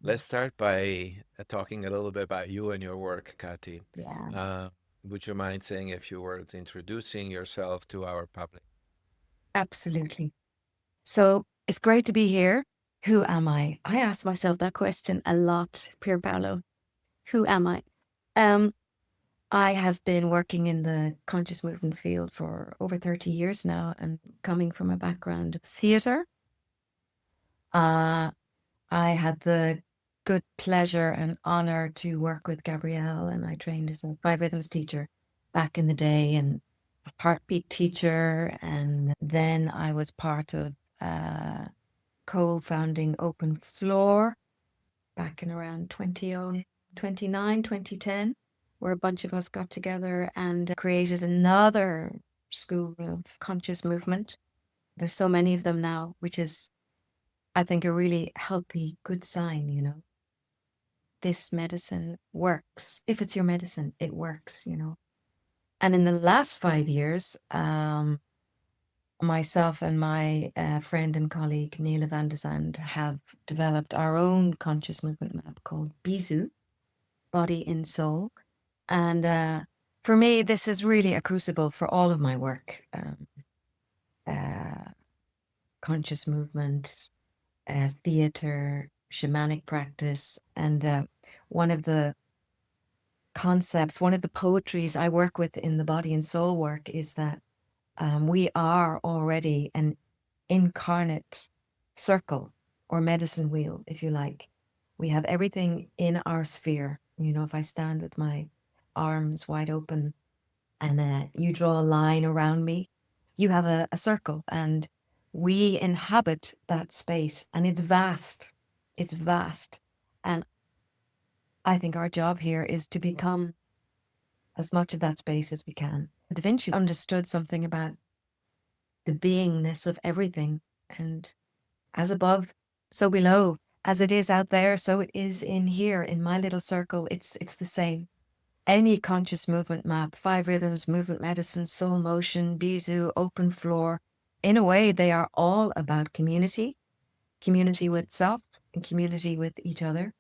Let's start by talking a little bit about you and your work, Cathy. Yeah, Uh, would you mind saying a few words introducing yourself to our public? absolutely. So it's great to be here. Who am I? I ask myself that question a lot, Pier Paolo. Who am I? Um, I have been working in the conscious movement field for over 30 years now, and coming from a background of theatre. Uh, I had the good pleasure and honor to work with Gabrielle, and I trained as a five rhythms teacher back in the day, and a heartbeat teacher. And then I was part of uh, co-founding Open Floor back in around 2009, 2010, where a bunch of us got together and created another school of conscious movement. There's so many of them now, which is, I think, a really healthy, good sign, This medicine works. If it's your medicine, it works. And in the last 5 years, myself and my friend and colleague Neela van de Zand have developed our own conscious movement map called Bizu, Body and Soul. And for me, this is really a crucible for all of my work. Uh, Conscious movement, theater, shamanic practice. And one of the concepts, one of the poetries I work with in the body and soul work is that we are already an incarnate circle or medicine wheel, if you like. We have everything in our sphere. If I stand with my arms wide open and you draw a line around me, you have a circle, and we inhabit that space, and it's vast. It's vast. And I think our job here is to become as much of that space as we can. Da Vinci understood something about the beingness of everything, and as above, so below. As it is out there, so it is in here, in my little circle. It's the same. Any conscious movement map, five rhythms, movement medicine, soul motion, Bizu, open floor. In a way, they are all about community, community with self and community with each other.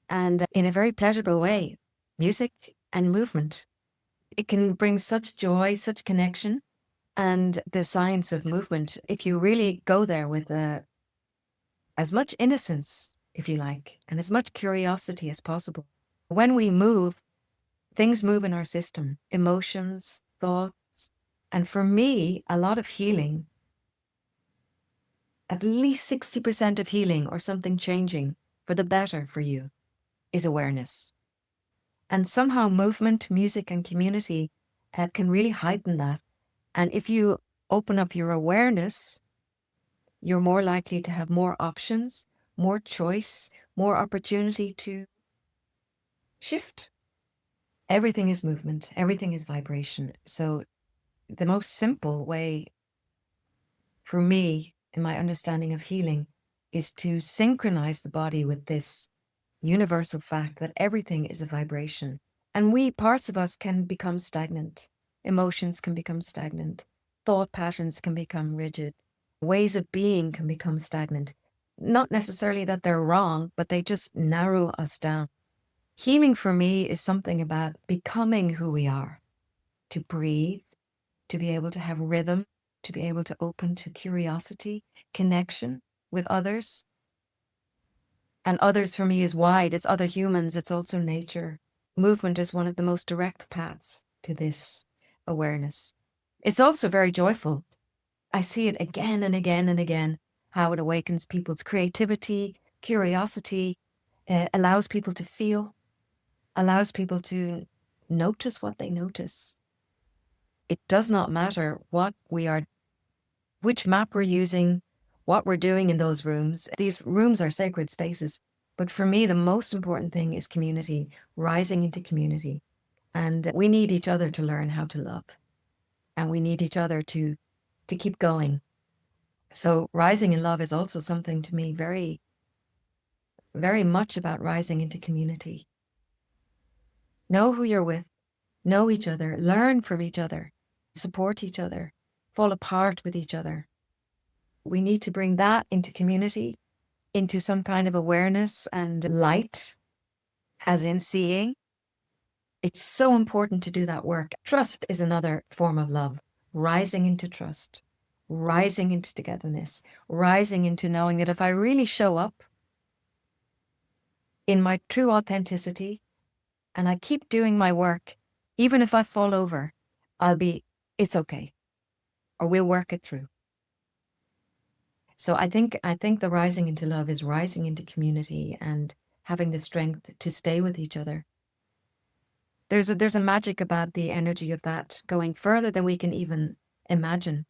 And in a very pleasurable way, music and movement. It can bring such joy, such connection. And the science of movement, if you really go there with as much innocence, if you like, and as much curiosity as possible. When we move, things move in our system, emotions, thoughts. And for me, a lot of healing, at least 60% of healing or something changing for the better for you, is awareness. And somehow movement, music, and community can really heighten that. And if you open up your awareness, you're more likely to have more options, more choice, more opportunity to shift. Everything is movement, everything is vibration. So, the most simple way for me, in my understanding of healing, is to synchronize the body with this universal fact that everything is a vibration. And parts of us, can become stagnant. Emotions can become stagnant. Thought patterns can become rigid. Ways of being can become stagnant. Not necessarily that they're wrong, but they just narrow us down. Healing for me is something about becoming who we are, to breathe, to be able to have rhythm, to be able to open to curiosity, connection with others. And others for me is wide. It's other humans. It's also nature. Movement is one of the most direct paths to this awareness. It's also very joyful. I see it again and again and again, how it awakens people's creativity, curiosity, allows people to feel, allows people to notice what they notice. It does not matter which map we're using, what we're doing in those rooms. These rooms are sacred spaces. But for me, the most important thing is community, rising into community. And we need each other to learn how to love. And we need each other to keep going. So rising in love is also something to me very, very much about rising into community. Know who you're with, know each other, learn from each other, support each other, fall apart with each other. We need to bring that into community into some kind of awareness and light, as in seeing. It's so important to do that work. Trust is another form of love. Rising into trust, rising into togetherness, rising into knowing that if I really show up in my true authenticity and I keep doing my work, even if I fall over, it's okay, or we'll work it through. So I think the rising into love is rising into community and having the strength to stay with each other. There's a magic about the energy of that going further than we can even imagine.